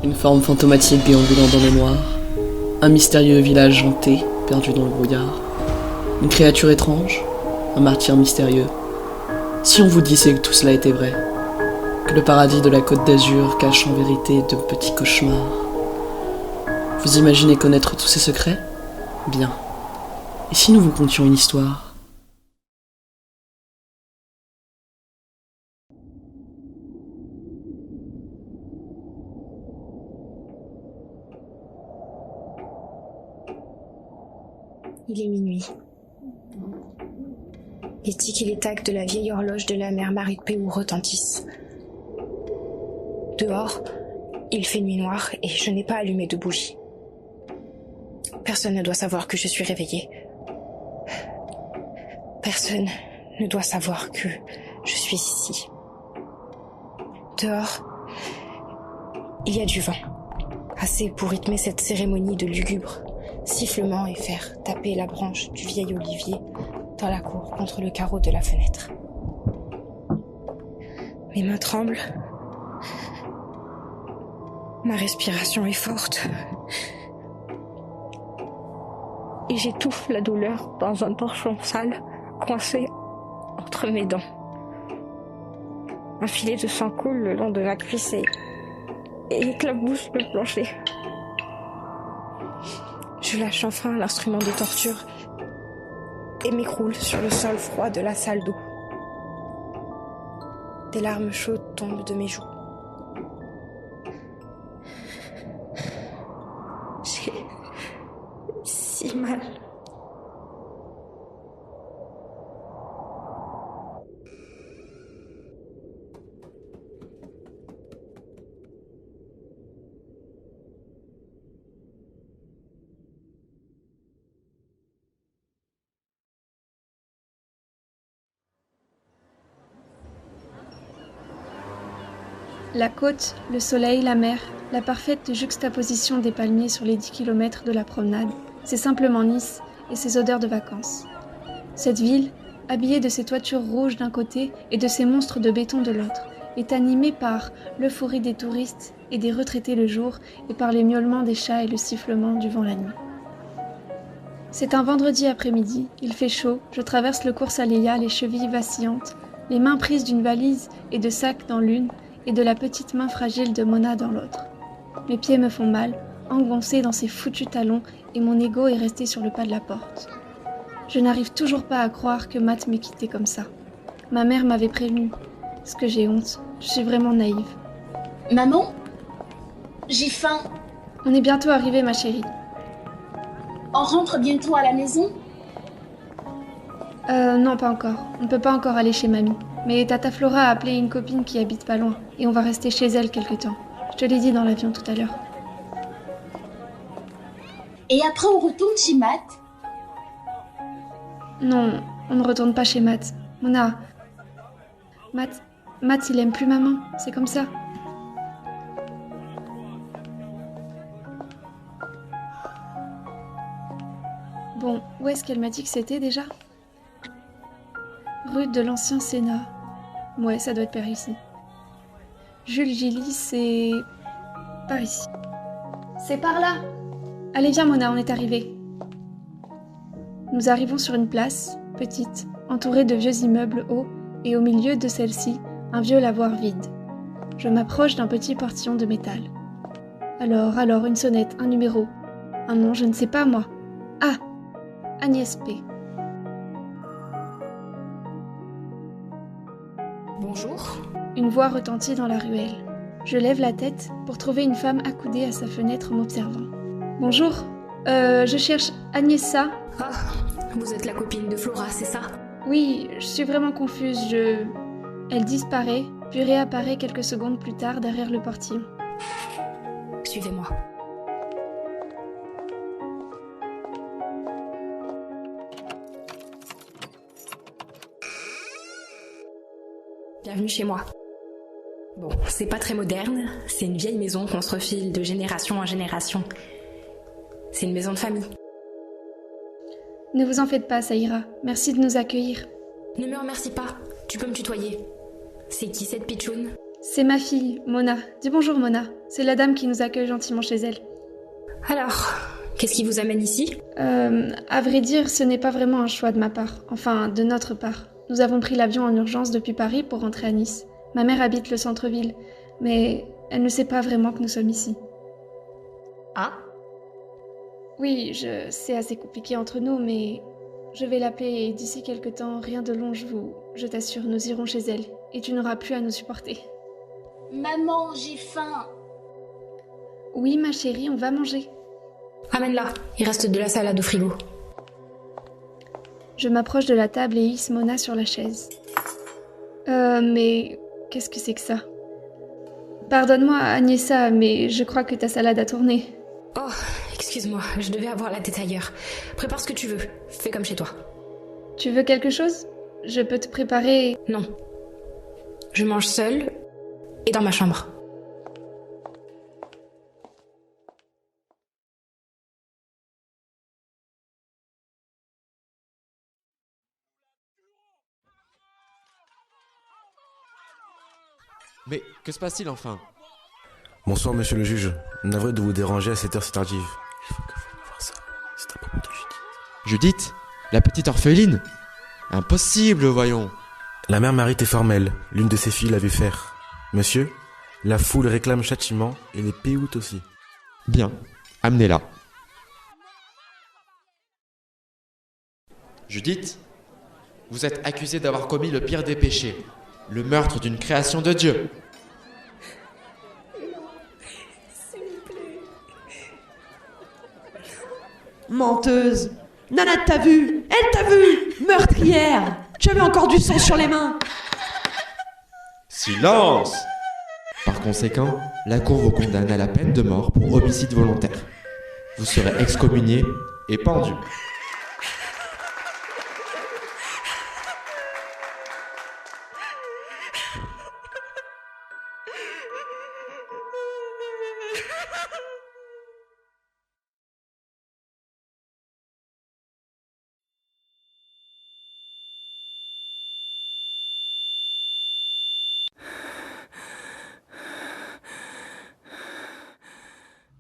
Une forme fantomatique déambulant dans le noir. Un mystérieux village hanté, perdu dans le brouillard. Une créature étrange. Un martyr mystérieux. Si on vous disait que tout cela était vrai, que le paradis de la Côte d'Azur cache en vérité de petits cauchemars, vous imaginez connaître tous ces secrets ? Bien. Et si nous vous contions une histoire ? Il est minuit. Les tics et les tacs de la vieille horloge de la mère Marie de Péou retentissent. Dehors, il fait nuit noire et je n'ai pas allumé de bougie. Personne ne doit savoir que je suis réveillée. Personne ne doit savoir que je suis ici. Dehors, il y a du vent, assez pour rythmer cette cérémonie de lugubre sifflement et faire taper la branche du vieil olivier dans la cour contre le carreau de la fenêtre. Mes mains tremblent. Ma respiration est forte. Et j'étouffe la douleur dans un torchon sale coincé entre mes dents. Un filet de sang coule le long de ma cuisse et éclabousse le plancher. Je lâche enfin l'instrument de torture et m'écroule sur le sol froid de la salle d'eau. Des larmes chaudes tombent de mes joues. J'ai si mal. La côte, le soleil, la mer, la parfaite juxtaposition des palmiers sur les 10 km de la promenade, c'est simplement Nice et ses odeurs de vacances. Cette ville, habillée de ses toitures rouges d'un côté et de ses monstres de béton de l'autre, est animée par l'euphorie des touristes et des retraités le jour et par les miaulements des chats et le sifflement du vent la nuit. C'est un vendredi après-midi, il fait chaud, je traverse le cours Saléa, les chevilles vacillantes, les mains prises d'une valise et de sacs dans l'une, et de la petite main fragile de Mona dans l'autre. Mes pieds me font mal, engoncés dans ces foutus talons, et mon ego est resté sur le pas de la porte. Je n'arrive toujours pas à croire que Matt m'ait quitté comme ça. Ma mère m'avait prévenue. Est-ce que j'ai honte ? Je suis vraiment naïve. Maman, j'ai faim. On est bientôt arrivé, ma chérie. On rentre bientôt à la maison ? Non, pas encore. On ne peut pas encore aller chez mamie. Mais Tata Flora a appelé une copine qui habite pas loin, et on va rester chez elle quelque temps. Je te l'ai dit dans l'avion tout à l'heure. Et après on retourne chez Matt ? Non, on ne retourne pas chez Matt. Mona... Matt, il aime plus maman, c'est comme ça. Bon, où est-ce qu'elle m'a dit que c'était déjà ? Rue de l'Ancien Sénat. Ouais, ça doit être par ici. Jules Gilly, c'est... par ici. C'est par là. Allez, viens Mona, on est arrivés. Nous arrivons sur une place, petite, entourée de vieux immeubles hauts, et au milieu de celle-ci, un vieux lavoir vide. Je m'approche d'un petit portillon de métal. Alors, une sonnette, un numéro. Un nom, je ne sais pas moi. Ah, Agnès P. Bonjour. Une voix retentit dans la ruelle. Je lève la tête pour trouver une femme accoudée à sa fenêtre m'observant. Bonjour, je cherche Agnesa. Ah, vous êtes la copine de Flora, c'est ça ? Oui, je suis vraiment confuse, Elle disparaît, puis réapparaît quelques secondes plus tard derrière le portillon. Suivez-moi. Bienvenue chez moi. Bon, c'est pas très moderne, c'est une vieille maison qu'on se refile de génération en génération. C'est une maison de famille. Ne vous en faites pas, ça ira. Merci de nous accueillir. Ne me remercie pas, tu peux me tutoyer. C'est qui cette pitchoune ? C'est ma fille, Mona. Dis bonjour, Mona. C'est la dame qui nous accueille gentiment chez elle. Alors, qu'est-ce qui vous amène ici ? À vrai dire, ce n'est pas vraiment un choix de ma part. Enfin, de notre part. Nous avons pris l'avion en urgence depuis Paris pour rentrer à Nice. Ma mère habite le centre-ville, mais elle ne sait pas vraiment que nous sommes ici. Ah ? Oui, c'est assez compliqué entre nous, mais je vais l'appeler et d'ici quelque temps, rien de long, je t'assure, nous irons chez elle et tu n'auras plus à nous supporter. Maman, j'ai faim. Oui, ma chérie, on va manger. Amène-la, il reste de la salade au frigo. Je m'approche de la table et hisse Mona sur la chaise. Mais qu'est-ce que c'est que ça ? Pardonne-moi, Agnesa, mais je crois que ta salade a tourné. Oh, excuse-moi, je devais avoir la tête ailleurs. Prépare ce que tu veux, fais comme chez toi. Tu veux quelque chose ? Je peux te préparer... Non. Je mange seule et dans ma chambre. Mais que se passe-t-il enfin ? Bonsoir, monsieur le juge. Navré de vous déranger à cette heure si tardive. Il faut que vous me voir ça. C'est à propos de Judith. Judith ? La petite orpheline ? Impossible, voyons. La mère Marie était formelle. L'une de ses filles l'a vu faire. Monsieur, la foule réclame châtiment et les péoutes aussi. Bien, amenez-la. Judith, vous êtes accusée d'avoir commis le pire des péchés, le meurtre d'une création de Dieu. Menteuse. Nana t'a vue. Elle t'a vue. Meurtrière. Tu avais encore du sang sur les mains. Silence ! Par conséquent, la Cour vous condamne à la peine de mort pour homicide volontaire. Vous serez excommunié et pendu.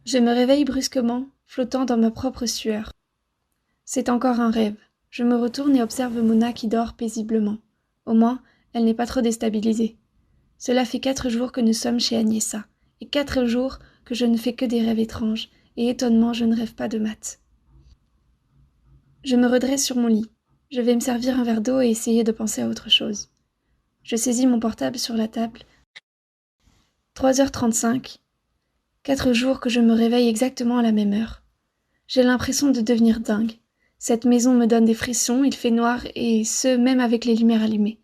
Je me réveille brusquement, flottant dans ma propre sueur. C'est encore un rêve. Je me retourne et observe Mona qui dort paisiblement. Au moins, elle n'est pas trop déstabilisée. Cela fait 4 jours que nous sommes chez Agnesa, et 4 jours que je ne fais que des rêves étranges, et étonnement, je ne rêve pas de maths. Je me redresse sur mon lit. Je vais me servir un verre d'eau et essayer de penser à autre chose. Je saisis mon portable sur la table. 3h35. 4 jours que je me réveille exactement à la même heure. J'ai l'impression de devenir dingue. Cette maison me donne des frissons, il fait noir, et ce, même avec les lumières allumées.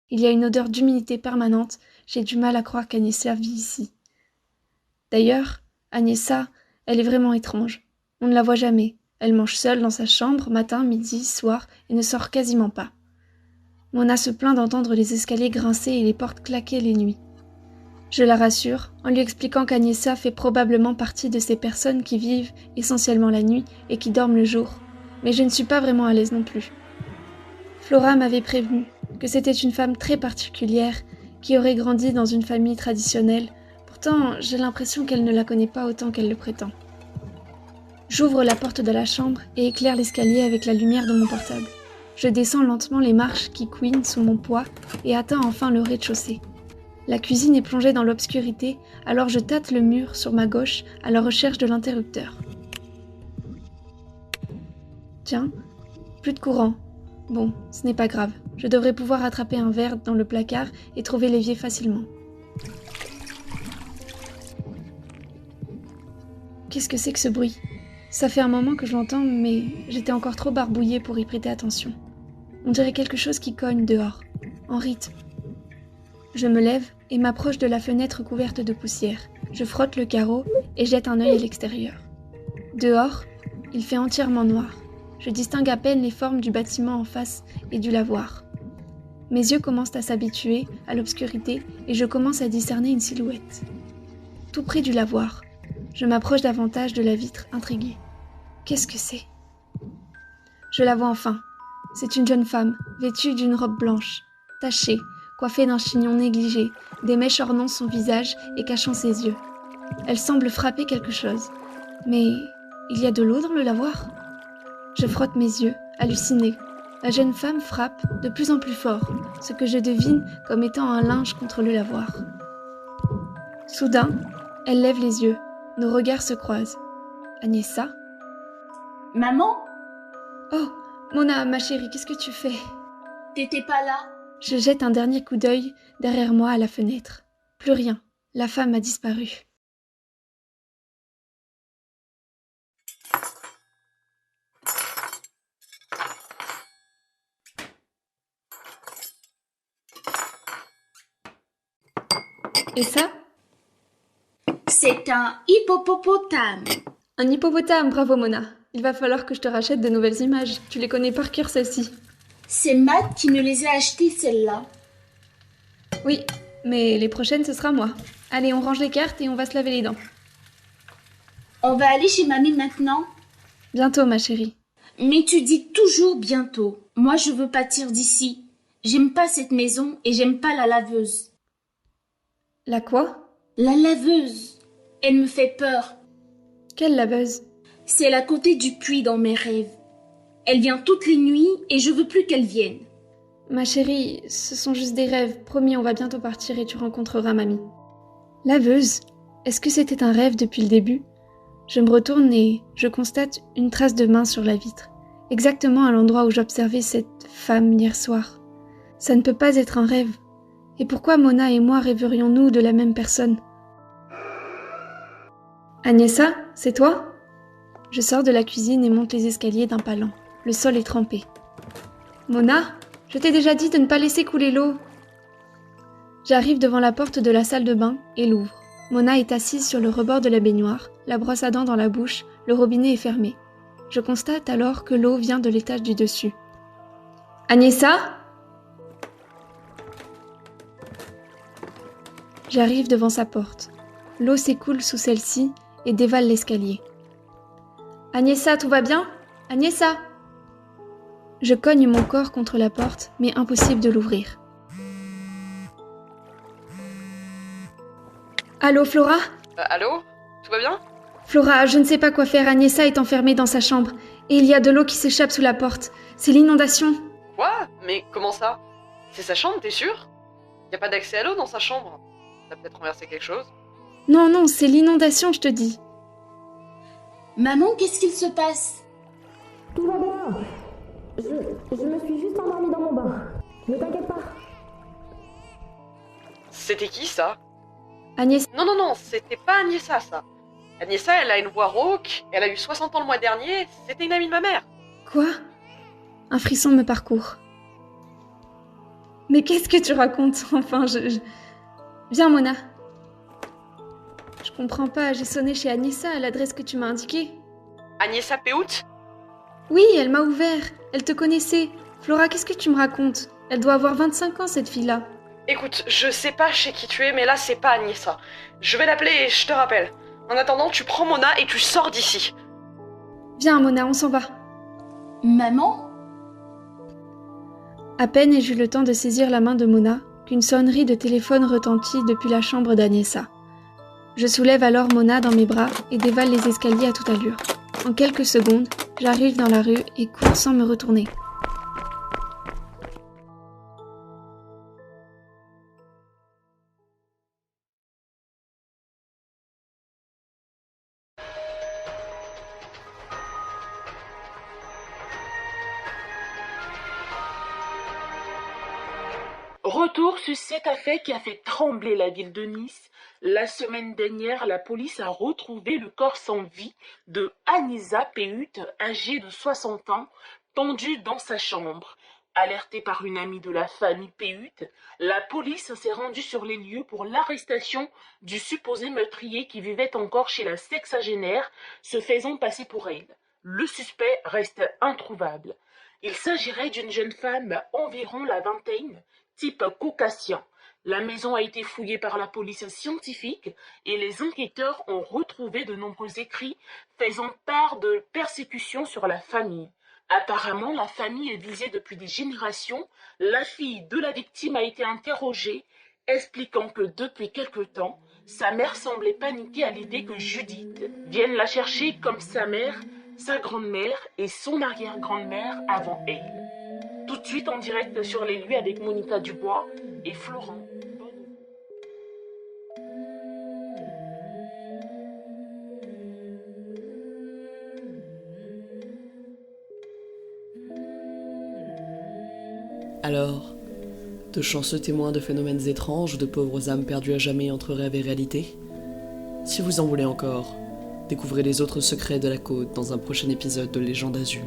Il y a une odeur d'humidité permanente, j'ai du mal à croire qu'Agnesa vit ici. D'ailleurs, Agnesa, elle est vraiment étrange. On ne la voit jamais. Elle mange seule dans sa chambre, matin, midi, soir, et ne sort quasiment pas. Mona se plaint d'entendre les escaliers grincer et les portes claquer les nuits. Je la rassure, en lui expliquant qu'Agnesa fait probablement partie de ces personnes qui vivent essentiellement la nuit et qui dorment le jour, mais je ne suis pas vraiment à l'aise non plus. Flora m'avait prévenu que c'était une femme très particulière qui aurait grandi dans une famille traditionnelle, pourtant j'ai l'impression qu'elle ne la connaît pas autant qu'elle le prétend. J'ouvre la porte de la chambre et éclaire l'escalier avec la lumière de mon portable. Je descends lentement les marches qui couinent sous mon poids et atteins enfin le rez-de-chaussée. La cuisine est plongée dans l'obscurité, alors je tâte le mur sur ma gauche à la recherche de l'interrupteur. Tiens, plus de courant. Bon, ce n'est pas grave. Je devrais pouvoir attraper un verre dans le placard et trouver l'évier facilement. Qu'est-ce que c'est que ce bruit ? Ça fait un moment que je l'entends, mais j'étais encore trop barbouillée pour y prêter attention. On dirait quelque chose qui cogne dehors, en rythme. Je me lève et m'approche de la fenêtre couverte de poussière. Je frotte le carreau et jette un œil à l'extérieur. Dehors, il fait entièrement noir. Je distingue à peine les formes du bâtiment en face et du lavoir. Mes yeux commencent à s'habituer à l'obscurité et je commence à discerner une silhouette. Tout près du lavoir, je m'approche davantage de la vitre, intriguée. Qu'est-ce que c'est ? Je la vois enfin. C'est une jeune femme, vêtue d'une robe blanche, tachée, coiffée d'un chignon négligé, des mèches ornant son visage et cachant ses yeux. Elle semble frapper quelque chose. Mais il y a de l'eau dans le lavoir? Je frotte mes yeux, hallucinée. La jeune femme frappe de plus en plus fort, ce que je devine comme étant un linge contre le lavoir. Soudain, elle lève les yeux. Nos regards se croisent. Agnesa? Maman, Oh, Mona, ma chérie, qu'est-ce que tu fais? t'étais pas là? Je jette un dernier coup d'œil derrière moi à la fenêtre. Plus rien. La femme a disparu. Et ça? C'est un hippopotame. Un hippopotame, bravo Mona. Il va falloir que je te rachète de nouvelles images. Tu les connais par cœur, celles-ci. C'est Matt qui me les a achetées, celles-là. Oui, mais les prochaines, ce sera moi. Allez, on range les cartes et on va se laver les dents. On va aller chez mamie maintenant. Bientôt, ma chérie. Mais tu dis toujours bientôt. Moi, je veux partir d'ici. J'aime pas cette maison et j'aime pas la laveuse. La quoi? La laveuse. Elle me fait peur. Quelle laveuse? C'est elle à côté du puits dans mes rêves. Elle vient toutes les nuits et je veux plus qu'elle vienne. Ma chérie, ce sont juste des rêves. Promis, on va bientôt partir et tu rencontreras mamie. Laveuse? Est-ce que c'était un rêve depuis le début? Je me retourne et je constate une trace de main sur la vitre, exactement à l'endroit où j'observais cette femme hier soir. Ça ne peut pas être un rêve. Et pourquoi Mona et moi rêverions-nous de la même personne? Agnesa, c'est toi? Je sors de la cuisine et monte les escaliers d'un pas lent. Le sol est trempé. Mona, je t'ai déjà dit de ne pas laisser couler l'eau. J'arrive devant la porte de la salle de bain et l'ouvre. Mona est assise sur le rebord de la baignoire, la brosse à dents dans la bouche, le robinet est fermé. Je constate alors que l'eau vient de l'étage du dessus. Agnesa? J'arrive devant sa porte. L'eau s'écoule sous celle-ci et dévale l'escalier. Agnesa, tout va bien? Agnesa? Je cogne mon corps contre la porte, mais impossible de l'ouvrir. Allô, Flora? Allô? Tout va bien? Flora, je ne sais pas quoi faire. Agnesa est enfermée dans sa chambre. Et il y a de l'eau qui s'échappe sous la porte. C'est l'inondation. Quoi? Mais comment ça? C'est sa chambre, t'es sûr? Y a pas d'accès à l'eau dans sa chambre? T'as peut-être renversé quelque chose? Non, non, c'est l'inondation, je te dis. Maman, qu'est-ce qu'il se passe? Tout va bien. Je me suis juste endormie dans mon bain. Ne t'inquiète pas. C'était qui, ça? Agnesa... Non, c'était pas Agnesa, ça. Agnesa, elle a une voix rauque, elle a eu 60 ans le mois dernier, c'était une amie de ma mère. Quoi? Un frisson me parcourt. Mais qu'est-ce que tu racontes? Enfin, Viens, Mona. Je comprends pas, j'ai sonné chez Agnesa à l'adresse que tu m'as indiquée. Agnesa Peout? Oui, elle m'a ouvert. Elle te connaissait. Flora, qu'est-ce que tu me racontes? Elle doit avoir 25 ans, cette fille-là. Écoute, je sais pas chez qui tu es, mais là, c'est pas Agnesa. Je vais l'appeler et je te rappelle. En attendant, tu prends Mona et tu sors d'ici. Viens, Mona, on s'en va. Maman? À peine ai-je eu le temps de saisir la main de Mona qu'une sonnerie de téléphone retentit depuis la chambre d'Agnesa. Je soulève alors Mona dans mes bras et dévale les escaliers à toute allure. En quelques secondes, j'arrive dans la rue et cours sans me retourner. Retour sur cette affaire qui a fait trembler la ville de Nice. La semaine dernière, la police a retrouvé le corps sans vie de Agnesa Peut, âgée de 60 ans, pendue dans sa chambre. Alertée par une amie de la famille Peut, la police s'est rendue sur les lieux pour l'arrestation du supposé meurtrier qui vivait encore chez la sexagénaire, se faisant passer pour elle. Le suspect reste introuvable. Il s'agirait d'une jeune femme environ la vingtaine, type caucasien. La maison a été fouillée par la police scientifique et les enquêteurs ont retrouvé de nombreux écrits faisant part de persécutions sur la famille. Apparemment, la famille est divisée depuis des générations. La fille de la victime a été interrogée, expliquant que depuis quelque temps, sa mère semblait paniquer à l'idée que Judith vienne la chercher comme sa mère, sa grand-mère et son arrière-grand-mère avant elle. Tout de suite en direct sur les lieux avec Monica Dubois et Florent. Alors, de chanceux témoins de phénomènes étranges, de pauvres âmes perdues à jamais entre rêve et réalité? Si vous en voulez encore, découvrez les autres secrets de la côte dans un prochain épisode de Légende Azur.